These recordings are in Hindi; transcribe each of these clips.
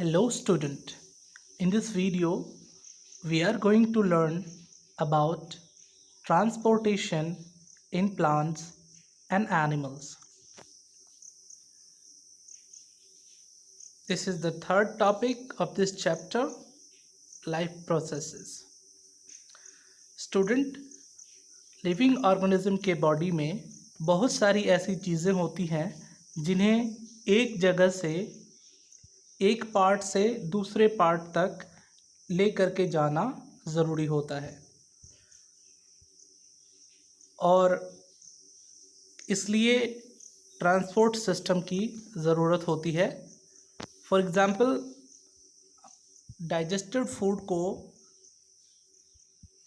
Hello student. In this video we are going to learn about transportation in plants and animals. This is the third topic of this chapter, life processes. Student, living organism के बॉडी में बहुत सारी ऐसी चीज़ें होती हैं जिन्हें एक जगह से एक पार्ट से दूसरे पार्ट तक ले करके जाना ज़रूरी होता है और इसलिए ट्रांसपोर्ट सिस्टम की ज़रूरत होती है। फॉर एग्ज़ाम्पल, डाइजेस्टेड फूड को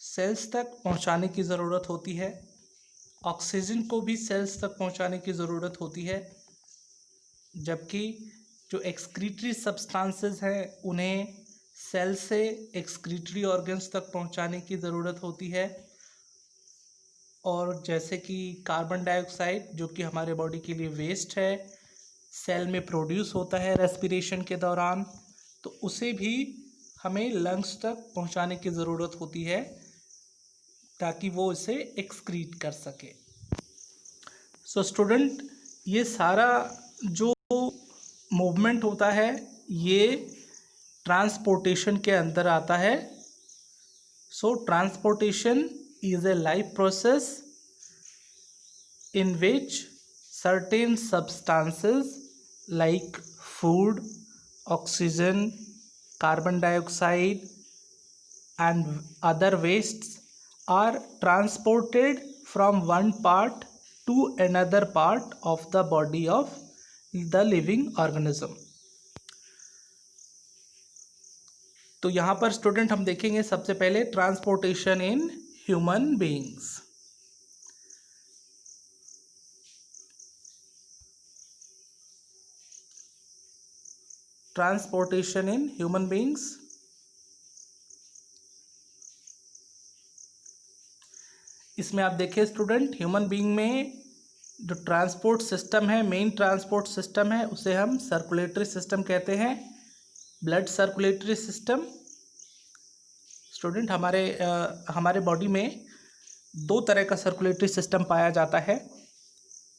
सेल्स तक पहुंचाने की ज़रूरत होती है, ऑक्सीजन को भी सेल्स तक पहुंचाने की ज़रूरत होती है, जबकि जो एक्सक्रीटरी सब्सटेंसेस हैं उन्हें सेल से एक्सक्रीटरी ऑर्गन्स तक पहुंचाने की ज़रूरत होती है। और जैसे कि कार्बन डाइऑक्साइड जो कि हमारे बॉडी के लिए वेस्ट है, सेल में प्रोड्यूस होता है रेस्पिरेशन के दौरान, तो उसे भी हमें लंग्स तक पहुंचाने की ज़रूरत होती है ताकि वो इसे एक्सक्रीट कर सके। सो स्टूडेंट, ये सारा जो मूवमेंट होता है ये ट्रांसपोर्टेशन के अंदर आता है। सो transportation is a life process in which certain substances like food, oxygen, carbon dioxide and other wastes are transported from one part to another part of the body of the living organism. तो यहाँ पर स्टूडेंट हम देखेंगे सबसे पहले transportation in human beings. Transportation in human beings, इसमें आप देखिए स्टूडेंट, ह्यूमन बीइंग में जो ट्रांसपोर्ट सिस्टम है, मेन ट्रांसपोर्ट सिस्टम है, उसे हम सर्कुलेटरी सिस्टम कहते हैं, ब्लड सर्कुलेटरी सिस्टम। स्टूडेंट, हमारे बॉडी में दो तरह का सर्कुलेटरी सिस्टम पाया जाता है।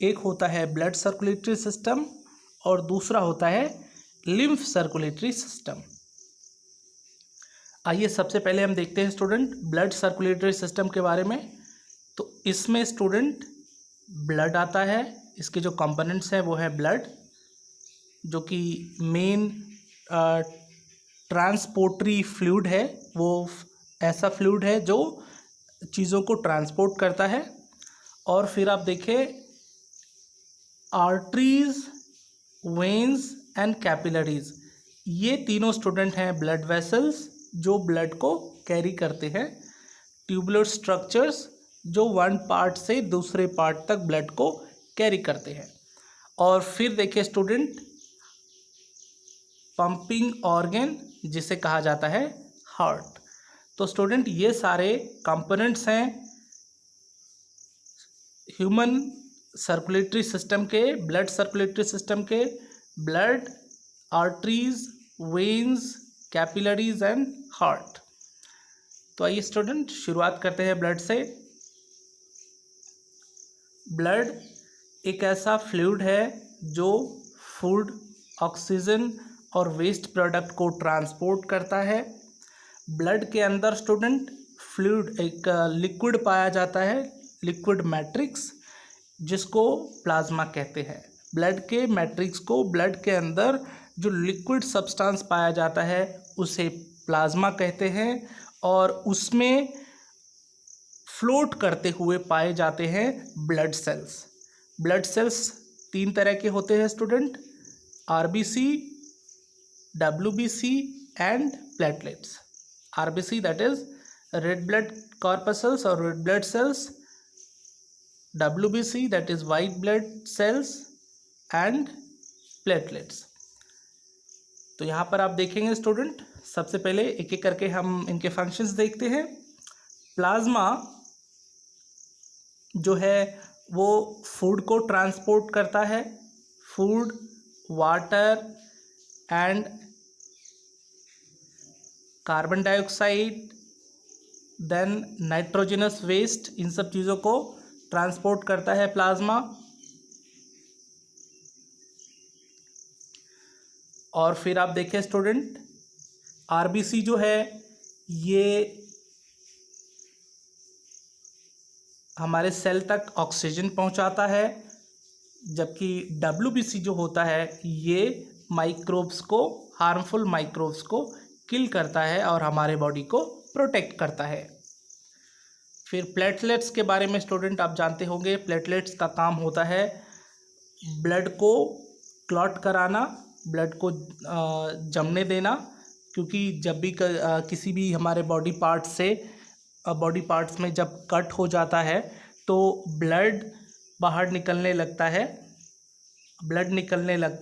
एक होता है ब्लड सर्कुलेटरी सिस्टम और दूसरा होता है लिम्फ सर्कुलेटरी सिस्टम। आइए सबसे पहले हम देखते हैं स्टूडेंट ब्लड सर्कुलेटरी सिस्टम के बारे में। तो इसमें स्टूडेंट ब्लड आता है, इसके जो कंपोनेंट्स हैं वो है ब्लड, जो कि मेन ट्रांसपोर्टरी फ्लूइड है। वो ऐसा फ्लूइड है जो चीज़ों को ट्रांसपोर्ट करता है। और फिर आप देखें आर्टरीज, वेन्स एंड कैपिलरीज, ये तीनों स्टूडेंट हैं ब्लड वेसल्स जो ब्लड को कैरी करते हैं, ट्यूबुलर स्ट्रक्चर्स जो वन पार्ट से दूसरे पार्ट तक ब्लड को कैरी करते हैं। और फिर देखिए स्टूडेंट पंपिंग ऑर्गन जिसे कहा जाता है हार्ट। तो स्टूडेंट ये सारे कंपोनेंट्स हैं ह्यूमन सर्कुलेटरी सिस्टम के, ब्लड सर्कुलेटरी सिस्टम के। Blood, arteries, veins, capillaries and heart. तो आइए स्टूडेंट शुरुआत करते हैं ब्लड से। ब्लड एक ऐसा फ्लूइड है जो फूड, ऑक्सीजन और वेस्ट प्रोडक्ट को ट्रांसपोर्ट करता है। ब्लड के अंदर स्टूडेंट फ्लूइड, एक लिक्विड पाया जाता है, लिक्विड मैट्रिक्स, जिसको प्लाज्मा कहते हैं। ब्लड के मैट्रिक्स को, ब्लड के अंदर जो लिक्विड सब्सटेंस पाया जाता है उसे प्लाज्मा कहते हैं और उसमें फ्लोट करते हुए पाए जाते हैं ब्लड सेल्स। ब्लड सेल्स तीन तरह के होते हैं student, RBC, WBC and platelets. RBC that is red blood corpuscles और red blood cells, WBC that is white blood cells and platelets। तो यहाँ पर आप देखेंगे स्टूडेंट, सबसे पहले एक एक करके हम इनके फंक्शंस देखते हैं। प्लाज्मा जो है वो फूड को ट्रांसपोर्ट करता है, food, water and carbon dioxide, then nitrogenous waste, इन सब चीज़ों को ट्रांसपोर्ट करता है प्लाज्मा। और फिर आप देखें स्टूडेंट, आरबीसी जो है ये हमारे सेल तक ऑक्सीजन पहुंचाता है, जबकि डब्ल्यूबीसी जो होता है ये माइक्रोब्स को, हार्मफुल माइक्रोब्स को किल करता है और हमारे बॉडी को प्रोटेक्ट करता है। फिर प्लेटलेट्स के बारे में स्टूडेंट आप जानते होंगे। प्लेटलेट्स का काम होता है ब्लड को क्लॉट कराना, ब्लड को जमने देना, क्योंकि जब भी किसी भी हमारे बॉडी पार्ट्स में जब कट हो जाता है तो ब्लड बाहर निकलने लगता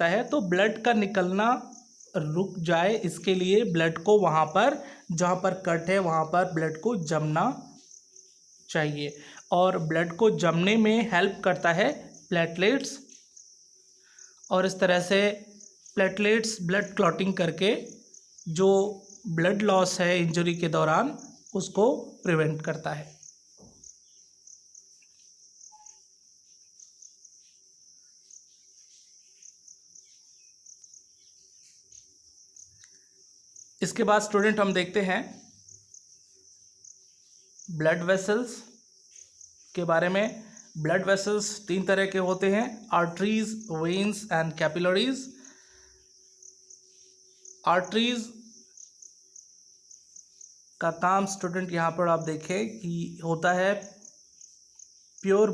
है, तो ब्लड का निकलना रुक जाए, इसके लिए ब्लड को वहाँ पर जहाँ पर कट है वहाँ पर ब्लड को जमना चाहिए, और ब्लड को जमने में हेल्प करता है प्लेटलेट्स। और इस तरह से प्लेटलेट्स ब्लड क्लॉटिंग करके जो ब्लड लॉस है इंजरी के दौरान उसको प्रिवेंट करता है। इसके बाद स्टूडेंट हम देखते हैं ब्लड वेसल्स के बारे में। ब्लड वेसल्स 3 तरह के होते हैं, arteries, veins and capillaries. Arteries का काम स्टूडेंट यहाँ पर आप देखें कि होता है प्योर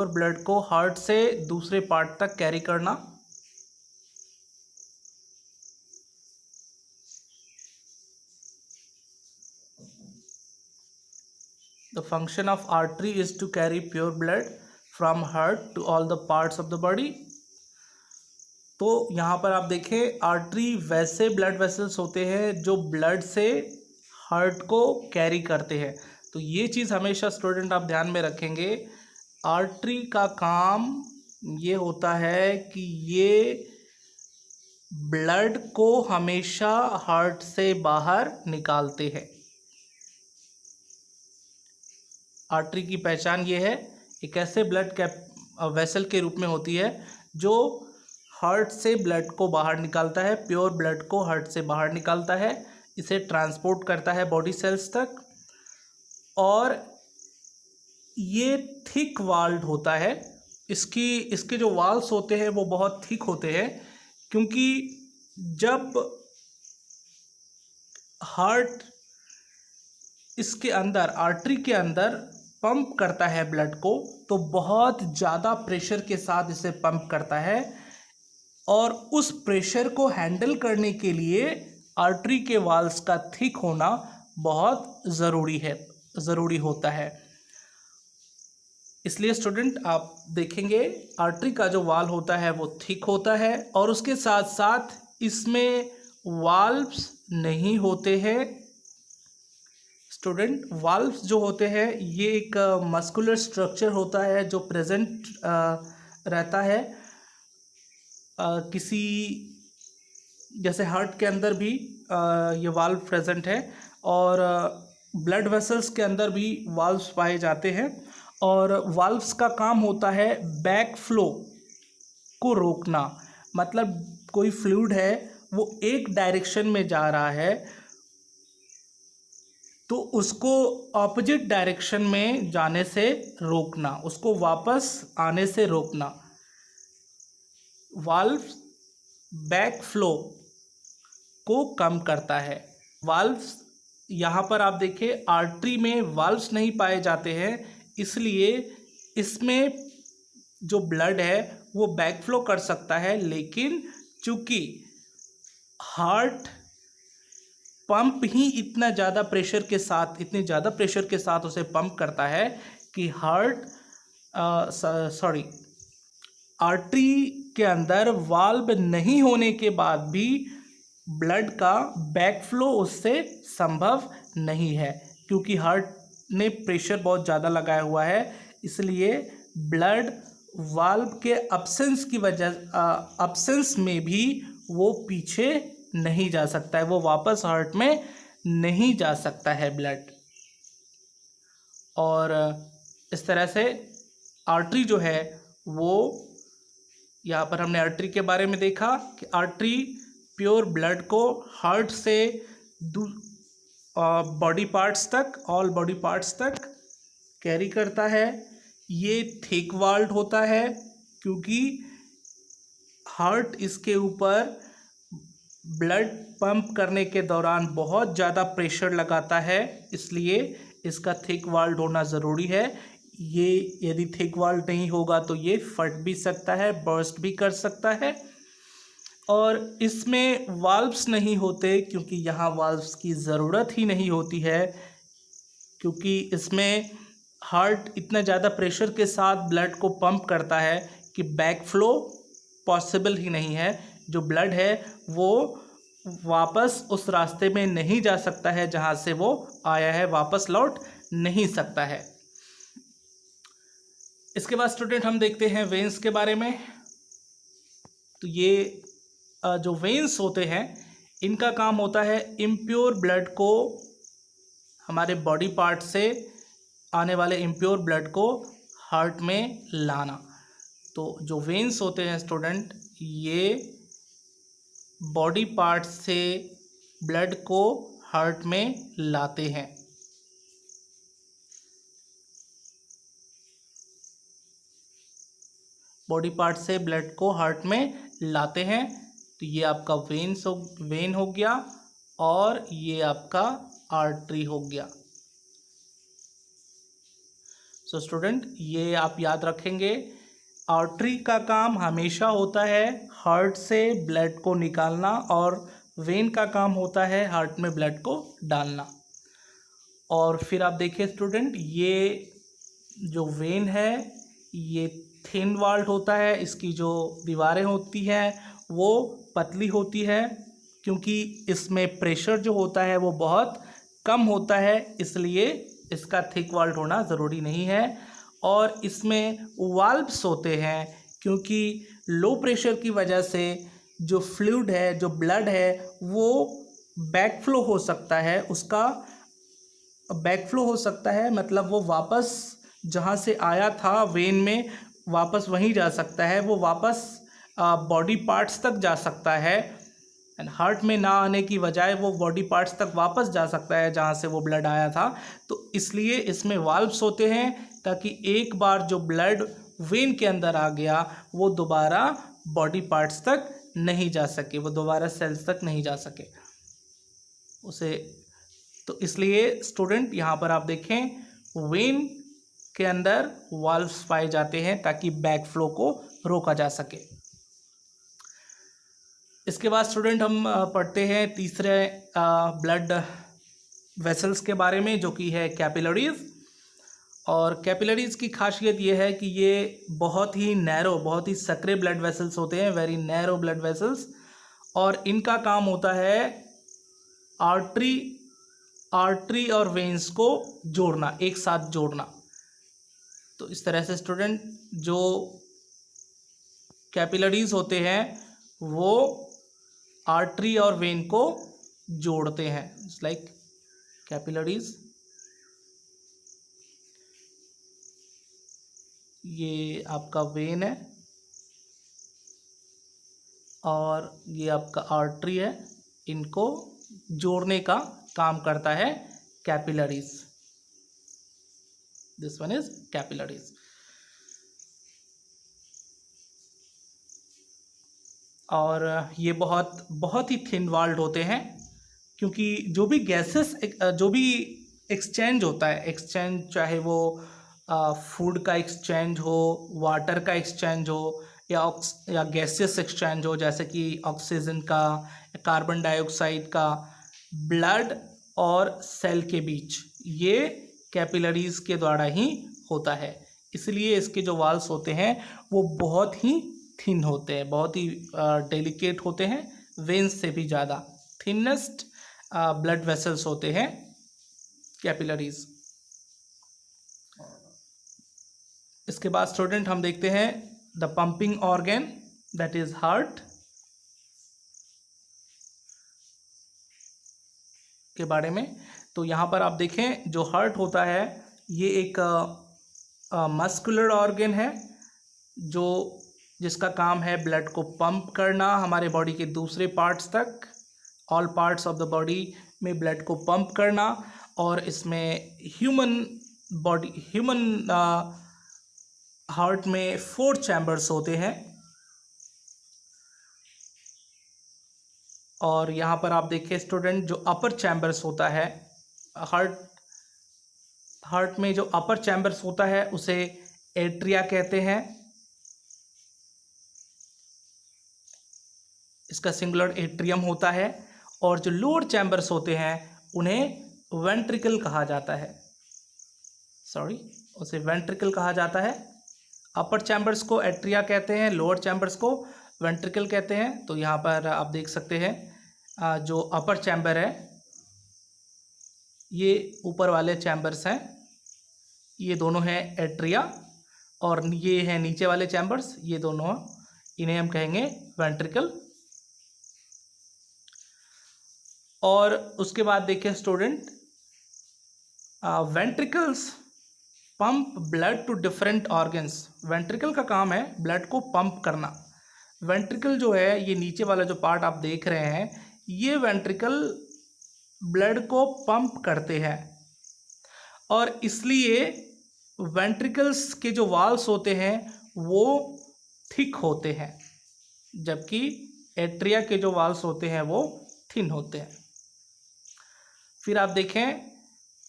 ब्लड को हार्ट से दूसरे पार्ट तक कैरी करना। The function of artery is to carry pure blood from heart to all the parts of the body. तो यहाँ पर आप देखें आर्टरी वैसे ब्लड वेसल्स होते हैं जो ब्लड से हार्ट को कैरी करते हैं। तो ये चीज़ हमेशा स्टूडेंट आप ध्यान में रखेंगे। आर्टरी का काम ये होता है कि ये ब्लड को हमेशा हार्ट से बाहर निकालते हैं। आर्टरी की पहचान ये है, एक ऐसे ब्लड वेसल के रूप में होती है जो हार्ट से ब्लड को बाहर निकालता है, प्योर ब्लड को हार्ट से बाहर निकालता है, इसे ट्रांसपोर्ट करता है बॉडी सेल्स तक। और ये थिक वाल्ड होता है, इसके जो वाल्स होते हैं वो बहुत थिक होते हैं, क्योंकि जब हार्ट इसके अंदर, आर्टरी के अंदर पंप करता है ब्लड को, तो बहुत ज़्यादा प्रेशर के साथ इसे पंप करता है, और उस प्रेशर को हैंडल करने के लिए आर्टरी के वाल्स का थिक होना बहुत ज़रूरी होता है। इसलिए स्टूडेंट आप देखेंगे आर्टरी का जो वाल होता है वो थिक होता है, और उसके साथ साथ इसमें वाल्व्स नहीं होते हैं। स्टूडेंट वाल्व्स जो होते हैं ये एक मस्कुलर स्ट्रक्चर होता है जो प्रेजेंट रहता है किसी, जैसे हार्ट के अंदर भी ये वाल्व प्रेजेंट है, और ब्लड वेसल्स के अंदर भी वाल्व्स पाए जाते हैं। और वाल्व्स का काम होता है बैक फ्लो को रोकना, मतलब कोई फ्लूइड है वो एक डायरेक्शन में जा रहा है तो उसको ऑपोजिट डायरेक्शन में जाने से रोकना, उसको वापस आने से रोकना। वाल्व्स बैक फ्लो को कम करता है। वाल्व्स यहाँ पर आप देखिए आर्टरी में वाल्व्स नहीं पाए जाते हैं, इसलिए इसमें जो ब्लड है वो बैक फ्लो कर सकता है, लेकिन चूँकि हार्ट पंप ही इतने ज़्यादा प्रेशर के साथ उसे पंप करता है कि आर्टरी के अंदर वाल्व नहीं होने के बाद भी ब्लड का बैक फ्लो उससे संभव नहीं है, क्योंकि हार्ट ने प्रेशर बहुत ज़्यादा लगाया हुआ है, इसलिए ब्लड वाल्व के अब्सेंस में भी वो पीछे नहीं जा सकता है, वो वापस हार्ट में नहीं जा सकता है ब्लड। और इस तरह से आर्टरी जो है वो, यहाँ पर हमने आर्टरी के बारे में देखा कि आर्टरी प्योर ब्लड को हार्ट से बॉडी पार्ट्स तक, ऑल बॉडी पार्ट्स तक कैरी करता है। ये थिक वाल्ड होता है क्योंकि हार्ट इसके ऊपर ब्लड पंप करने के दौरान बहुत ज़्यादा प्रेशर लगाता है, इसलिए इसका थिक वाल्ड होना ज़रूरी है। ये यदि थिक वाल्ड नहीं होगा तो ये फट भी सकता है, बर्स्ट भी कर सकता है। और इसमें वाल्व्स नहीं होते क्योंकि यहाँ वाल्व्स की ज़रूरत ही नहीं होती है, क्योंकि इसमें हार्ट इतना ज़्यादा प्रेशर के साथ ब्लड को पंप करता है कि बैक फ्लो पॉसिबल ही नहीं है। जो ब्लड है वो वापस उस रास्ते में नहीं जा सकता है जहाँ से वो आया है, वापस लौट नहीं सकता है। इसके बाद स्टूडेंट हम देखते हैं वेन्स के बारे में। तो ये जो वेन्स होते हैं इनका काम होता है इम्प्योर ब्लड को, हमारे बॉडी पार्ट से आने वाले इम्प्योर ब्लड को हार्ट में लाना। तो जो वेन्स होते हैं स्टूडेंट, ये बॉडी पार्ट से ब्लड को हार्ट में लाते हैं। बॉडी पार्ट से ब्लड को हार्ट में लाते हैं। तो ये आपका वेन हो गया और ये आपका आर्टरी हो गया। सो स्टूडेंट ये आप याद रखेंगे, आर्टरी का काम हमेशा होता है हार्ट से ब्लड को निकालना और वेन का काम होता है हार्ट में ब्लड को डालना। और फिर आप देखिए स्टूडेंट, ये जो वेन है ये थिन वाल्ड होता है, इसकी जो दीवारें होती हैं वो पतली होती है क्योंकि इसमें प्रेशर जो होता है वो बहुत कम होता है, इसलिए इसका थिक वाल्ड होना ज़रूरी नहीं है। और इसमें वाल्व्स होते हैं क्योंकि लो प्रेशर की वजह से जो फ्लूइड है, जो ब्लड है, वो बैकफ्लो हो सकता है, उसका बैकफ्लो हो सकता है, मतलब वो वापस जहाँ से आया था वेन में वापस वहीं जा सकता है, वो वापस बॉडी पार्ट्स तक जा सकता है। एंड हार्ट में ना आने की बजाय वो बॉडी पार्ट्स तक वापस जा सकता है जहाँ से वो ब्लड आया था। तो इसलिए इसमें वाल्व्स होते हैं ताकि एक बार जो ब्लड वेन के अंदर आ गया वो दोबारा बॉडी पार्ट्स तक नहीं जा सके, वो दोबारा सेल्स तक नहीं जा सके उसे। तो इसलिए स्टूडेंट यहाँ पर आप देखें वेन के अंदर वाल्व्स पाए जाते हैं ताकि बैक फ्लो को रोका जा सके। इसके बाद स्टूडेंट हम पढ़ते हैं तीसरे ब्लड वेसल्स के बारे में, जो कि है कैपिलरीज। और कैपिलरीज की खासियत ये है कि ये बहुत ही नैरो, बहुत ही सकरे ब्लड वेसल्स होते हैं, वेरी नैरो ब्लड वेसल्स। और इनका काम होता है आर्टरी और वेन्स को जोड़ना, एक साथ जोड़ना। तो इस तरह से स्टूडेंट जो कैपिलरीज होते हैं वो आर्टरी और वेन को जोड़ते हैं। इट्स लाइक कैपिलरीज, ये आपका वेन है और ये आपका आर्टरी है, इनको जोड़ने का काम करता है capillaries. This one is capillaries. और ये बहुत ही थिन वाल्ड होते हैं क्योंकि जो भी गैसेस, जो भी एक्सचेंज होता है, एक्सचेंज चाहे वो फूड का एक्सचेंज हो, वाटर का एक्सचेंज हो या गैसेस एक्सचेंज हो, जैसे कि ऑक्सीजन का, कार्बन डाइऑक्साइड का, ब्लड और सेल के बीच, ये कैपिलरीज के द्वारा ही होता है। इसलिए इसके जो वाल्व्स होते हैं वो बहुत ही थिन होते हैं, बहुत ही डेलिकेट होते हैं, वेन्स से भी ज़्यादा थिनेस्ट ब्लड वेसल्स होते हैं कैपिलरीज। इसके बाद स्टूडेंट हम देखते हैं the pumping organ that is heart के बारे में। तो यहाँ पर आप देखें जो हार्ट होता है ये एक मस्कुलर ऑर्गन है जो जिसका काम है ब्लड को पंप करना हमारे बॉडी के दूसरे पार्ट्स तक, all parts of the body में ब्लड को पंप करना। और इसमें ह्यूमन हार्ट में 4 चैम्बर्स होते हैं। और यहाँ पर आप देखिए स्टूडेंट जो अपर चैम्बर्स होता है हार्ट में जो अपर चैम्बर्स होता है उसे एट्रिया कहते हैं। इसका सिंगुलर एट्रियम होता है। और जो लोअर चैम्बर्स होते हैं उन्हें वेंट्रिकल कहा जाता है, उसे वेंट्रिकल कहा जाता है। अपर चैम्बर्स को एट्रिया कहते हैं, लोअर चैम्बर्स को वेंट्रिकल कहते हैं। तो यहाँ पर आप देख सकते हैं जो अपर चैम्बर है ये ऊपर वाले चैम्बर्स हैं, ये दोनों हैं एट्रिया। और ये हैं नीचे वाले चैम्बर्स, ये दोनों, इन्हें हम कहेंगे वेंट्रिकल। और उसके बाद देखिए student ventricles pump blood to different organs. Ventricle का काम है ब्लड को पंप करना। वेंट्रिकल जो है ये नीचे वाला जो पार्ट आप देख रहे हैं ये वेंट्रिकल ब्लड को पंप करते हैं। और इसलिए वेंट्रिकल्स के जो वाल्स होते हैं वो थिक होते हैं, जबकि एट्रिया के जो वाल्स होते हैं वो थिन होते हैं। फिर आप देखें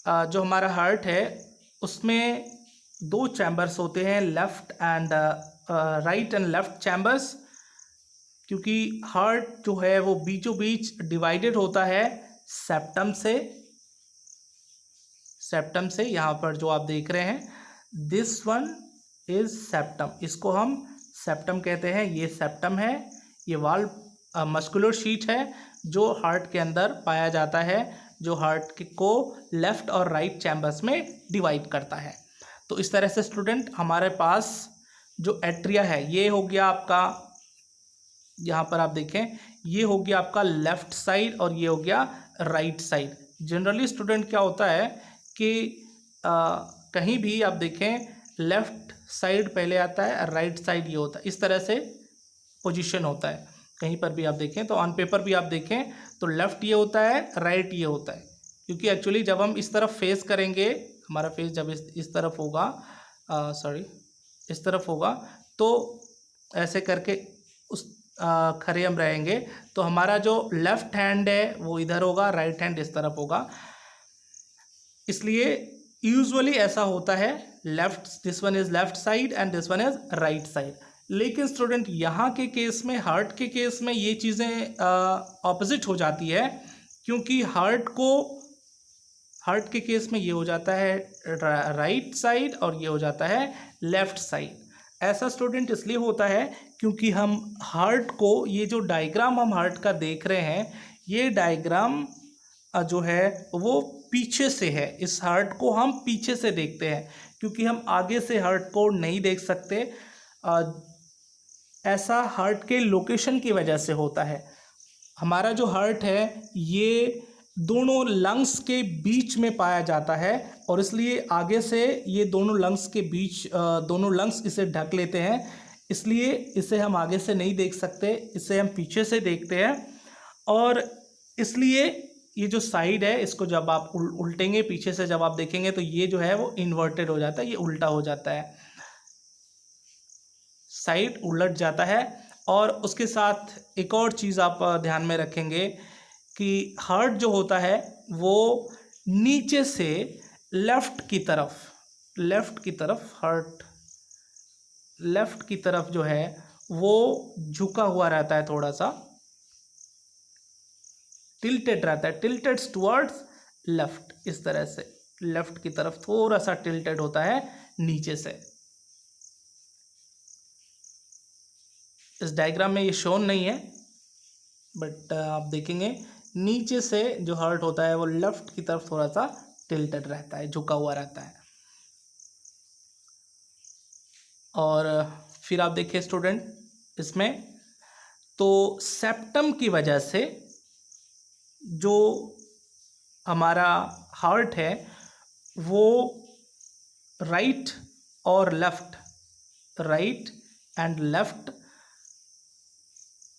जो हमारा हार्ट है उसमें 2 चैम्बर्स होते हैं, left and right and left chambers. क्योंकि हार्ट जो है वो बीचों बीच डिवाइडेड होता है सेप्टम से। यहाँ पर जो आप देख रहे हैं दिस वन इज सेप्टम, इसको हम सेप्टम कहते हैं। ये सेप्टम है, ये वाल मस्कुलर शीट है जो हार्ट के अंदर पाया जाता है, जो हार्ट को लेफ्ट और राइट चैम्बर्स में डिवाइड करता है। तो इस तरह से स्टूडेंट हमारे पास जो एट्रिया है ये हो गया आपका, यहाँ पर आप देखें ये हो गया आपका लेफ्ट साइड और ये हो गया राइट साइड। जनरली स्टूडेंट क्या होता है कि कहीं भी आप देखें लेफ्ट साइड पहले आता है, राइट साइड ये होता है, इस तरह से पोजीशन होता है। कहीं पर भी आप देखें तो ऑन पेपर भी आप देखें तो लेफ्ट ये होता है, राइट ये होता है। क्योंकि एक्चुअली जब हम इस तरफ फेस करेंगे, हमारा फेस जब इस तरफ होगा, इस तरफ होगा तो ऐसे करके उस खड़े हम रहेंगे तो हमारा जो लेफ्ट हैंड है वो इधर होगा, राइट हैंड इस तरफ होगा। इसलिए यूजुअली ऐसा होता है, this one is left side and this one is right side. लेकिन स्टूडेंट यहाँ के केस में, हार्ट के केस में ये चीज़ें ऑपोजिट हो जाती है। क्योंकि हार्ट के केस में ये हो जाता है राइट साइड और ये हो जाता है लेफ्ट साइड। ऐसा स्टूडेंट इसलिए होता है क्योंकि हम हार्ट को, ये जो डायग्राम हम हार्ट का देख रहे हैं ये डायग्राम जो है वो पीछे से है। इस हार्ट को हम पीछे से देखते हैं क्योंकि हम आगे से हार्ट को नहीं देख सकते। ऐसा हार्ट के लोकेशन की वजह से होता है। हमारा जो हार्ट है ये दोनों लंग्स के बीच में पाया जाता है और इसलिए आगे से ये दोनों लंग्स के बीच, दोनों लंग्स इसे ढक लेते हैं, इसलिए इसे हम आगे से नहीं देख सकते, इसे हम पीछे से देखते हैं। और इसलिए ये जो साइड है इसको जब आप उल्टेंगे, पीछे से जब आप देखेंगे तो ये जो है वो इन्वर्टेड हो जाता है, ये उल्टा हो जाता है, साइड उलट जाता है। और उसके साथ एक और चीज़ आप ध्यान में रखेंगे कि हार्ट जो होता है वो नीचे से लेफ्ट की तरफ जो है वो झुका हुआ रहता है, थोड़ा सा टिल्टेड रहता है, टिल्टेड टुवर्ड्स लेफ्ट। इस तरह से लेफ्ट की तरफ थोड़ा सा टिल्टेड होता है नीचे से। इस डायग्राम में ये शोन नहीं है बट आप देखेंगे नीचे से जो हार्ट होता है वो लेफ्ट की तरफ थोड़ा सा टिल्टेड रहता है, झुका हुआ रहता है। और फिर आप देखिए स्टूडेंट इसमें, तो सेप्टम की वजह से जो हमारा हार्ट है वो राइट और left, right and left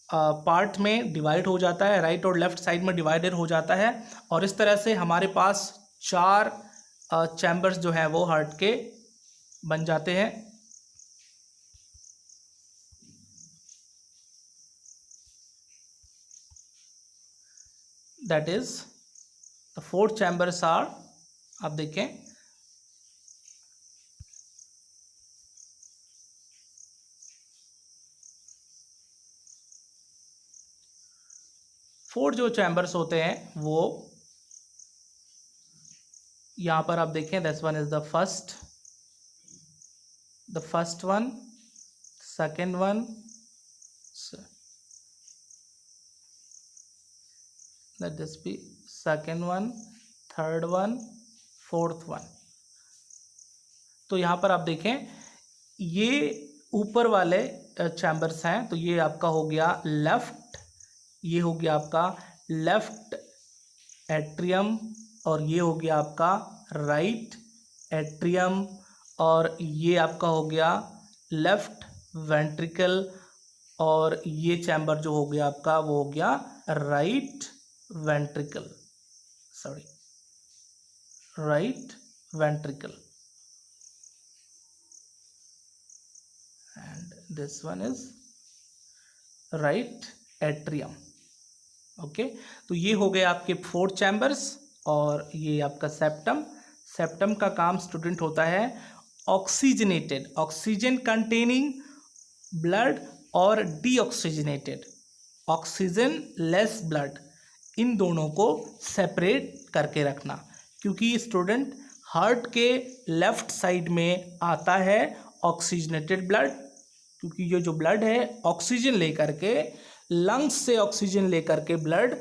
part में डिवाइड हो जाता है, राइट और लेफ्ट साइड में डिवाइडेड हो जाता है। और इस तरह से हमारे पास 4 चैम्बर्स जो है वो हार्ट के बन जाते हैं। That is the 4 chambers are, आप देखें, फोर जो चैम्बर्स होते हैं वो यहाँ पर आप देखें, this one is the first one, second one, let this be second one, third one, fourth one. तो यहाँ पर आप देखें ये ऊपर वाले चैम्बर्स हैं, तो ये आपका हो गया लेफ्ट, ये हो गया आपका लेफ्ट एट्रियम, और ये हो गया आपका राइट एट्रियम, और ये आपका हो गया लेफ्ट वेंट्रिकल, और ये चैम्बर जो हो गया आपका वो हो गया right ventricle, sorry right ventricle, and this one is right atrium. Okay, तो ये हो गए आपके 4 चैम्बर्स, और ये आपका सेप्टम। सेप्टम का काम स्टूडेंट होता है ऑक्सीजनेटेड, ऑक्सीजन कंटेनिंग ब्लड, और डीऑक्सीजनेटेड, ऑक्सीजन लेस ब्लड, इन दोनों को सेपरेट करके रखना। क्योंकि स्टूडेंट हार्ट के लेफ्ट साइड में आता है ऑक्सीजनेटेड ब्लड, क्योंकि ये जो ब्लड है ऑक्सीजन लेकर के, लंग्स से ऑक्सीजन लेकर के ब्लड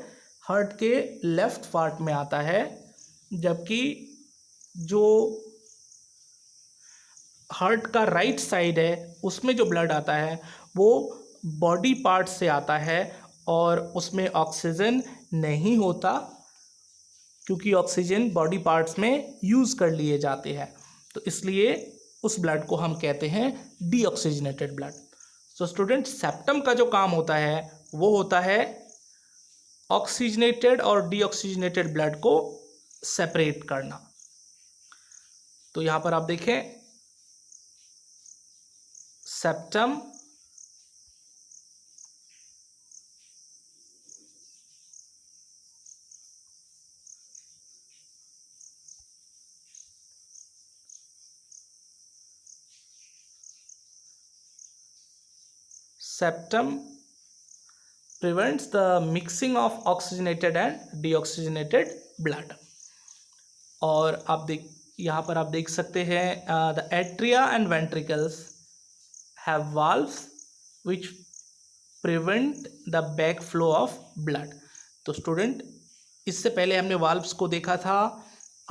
हार्ट के लेफ्ट पार्ट में आता है, जबकि जो हार्ट का राइट साइड है उसमें जो ब्लड आता है वो बॉडी पार्ट से आता है, और उसमें ऑक्सीजन नहीं होता, क्योंकि ऑक्सीजन बॉडी पार्ट्स में यूज़ कर लिए जाते हैं। तो इसलिए उस ब्लड को हम कहते हैं deoxygenated blood. So student septum का जो काम होता है वो होता है ऑक्सीजनेटेड और डीऑक्सीजनेटेड ब्लड को सेपरेट करना। तो यहाँ पर आप देखें septum, septum prevents the mixing of oxygenated and deoxygenated blood। और आप यहाँ पर आप देख सकते हैं the atria and ventricles have valves which prevent the back flow of blood. तो स्टूडेंट इससे पहले हमने वाल्व्स को देखा था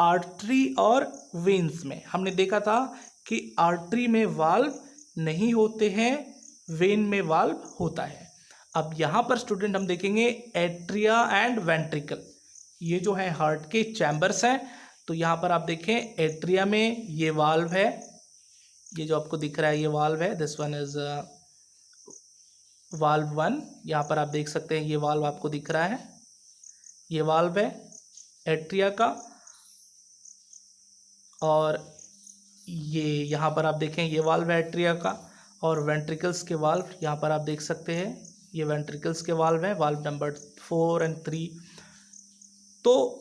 आर्टरी और वेन्स में। हमने देखा था कि आर्टरी में वाल्व नहीं होते हैं, वेन में वाल्व होता है। अब यहाँ पर स्टूडेंट हम देखेंगे एट्रिया एंड वेंट्रिकल, ये जो है हार्ट के चैम्बर्स हैं। तो यहाँ पर आप देखें एट्रिया में ये वाल्व है, ये जो आपको दिख रहा है ये वाल्व है, दिस वन इज वाल्व 1। यहाँ पर आप देख सकते हैं ये वाल्व आपको दिख रहा है, ये वाल्व है एट्रिया का, और ये यहाँ पर आप देखें ये वाल्व है एट्रिया का, और वेंट्रिकल्स के वाल्व यहाँ पर आप देख सकते हैं, ये वेंट्रिकल्स के वाल्व हैं, वाल्व नंबर 4 और 3। तो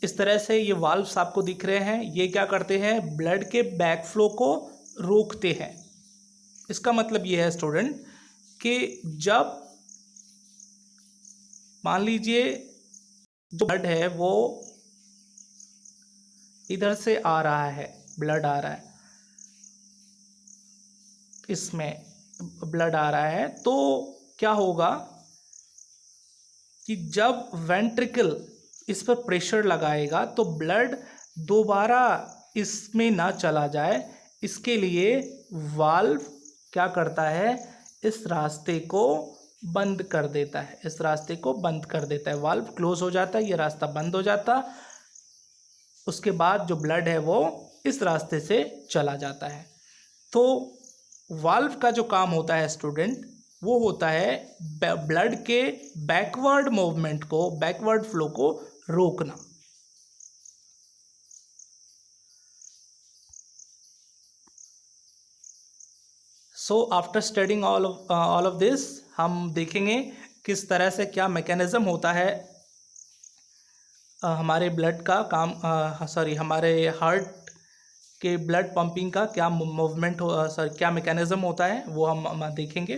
इस तरह से ये वाल्व्स आपको दिख रहे हैं, ये क्या करते हैं, ब्लड के बैक फ्लो को रोकते हैं। इसका मतलब ये है स्टूडेंट कि जब मान लीजिए जो ब्लड है वो इधर से आ रहा है, ब्लड आ रहा है, इसमें ब्लड आ रहा है, तो क्या होगा कि जब वेंट्रिकल इस पर प्रेशर लगाएगा तो ब्लड दोबारा इसमें ना चला जाए, इसके लिए वाल्व क्या करता है, इस रास्ते को बंद कर देता है, इस रास्ते को बंद कर देता है, वाल्व क्लोज हो जाता है, ये रास्ता बंद हो जाता। उसके बाद जो ब्लड है वो इस रास्ते से चला जाता है। तो वाल्व का जो काम होता है स्टूडेंट, वो होता है ब्लड के बैकवर्ड मूवमेंट को, बैकवर्ड फ्लो को रोकना। So after studying all of this, हम देखेंगे किस तरह से क्या मैकेनिज्म होता है हमारे ब्लड का काम, हमारे हार्ट के ब्लड पंपिंग का क्या मूवमेंट हो, क्या मैकेनिज्म होता है, वो हम देखेंगे।